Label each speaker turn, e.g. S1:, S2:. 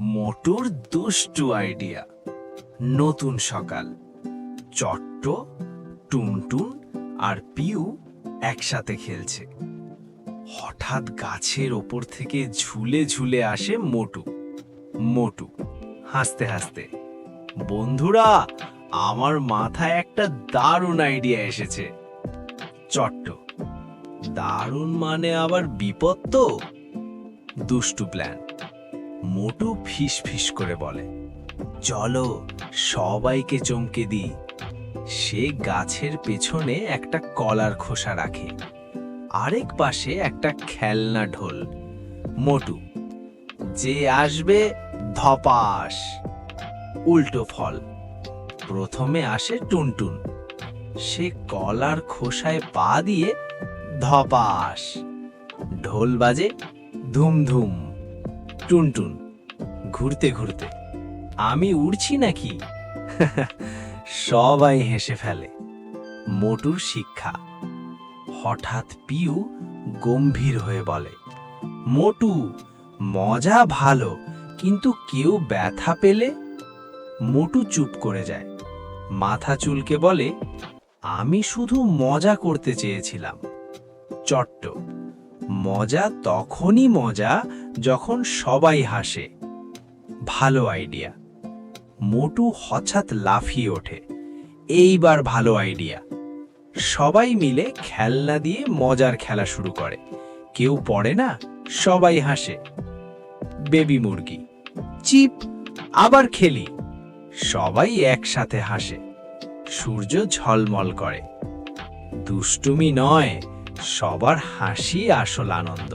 S1: মোটুর দুষ্টু আইডিয়া। নতুন সকাল, চট্ট, টুনটুন আর পিউ একসাথে খেলছে। হঠাৎ গাছের ওপর থেকে ঝুলে ঝুলে আসে মোটু। মোটু হাসতে হাসতে, বন্ধুরা, আমার মাথায় একটা দারুণ আইডিয়া এসেছে। চট্ট, দারুণ মানে আবার বিপদ তো? দুষ্টু প্ল্যান। মোটু ফিস ফিস করে বলে, চলো সবাইকে চমকে দিই। সে গাছের পেছনে একটা কলার খোসা রাখে, আরেক পাশে একটা খেলনা ঢোল। মোটু, যে আসবে ধপাস। উল্টো ফল। প্রথমে আসে টুনটুন, সে কলার খোসায় পা দিয়ে ধপাস। ঢোল বাজে ধুম ধুম। টুনটুন, ঘুরতে ঘুরতে, আমি উড়ছি নাকি? সবাই হেসে ফেলে। মোটুর শিক্ষা। হঠাৎ পিউ গম্ভীর হয়ে বলে, মোটু, মজা ভালো, কিন্তু কেউ ব্যথা পেলে? মোটু চুপ করে যায়, মাথা চুলকে বলে, আমি শুধু মজা করতে চেয়েছিলাম। চট্ট, মজা তখনই মজা যখন সবাই হাসে। ভালো আইডিয়া। মোটু হঠাৎ লাফিয়ে ওঠে, এইবার ভালো আইডিয়া। সবাই মিলে খেলনা দিয়ে মজার খেলা শুরু করে। কেউ পড়ে না, সবাই হাসে। বেবি মুরগি, চিপ, আবার খেলি। সবাই একসাথে হাসে। সূর্য ঝলমল করে। দুষ্টুমি নয়, সবার হাসি আসল আনন্দ।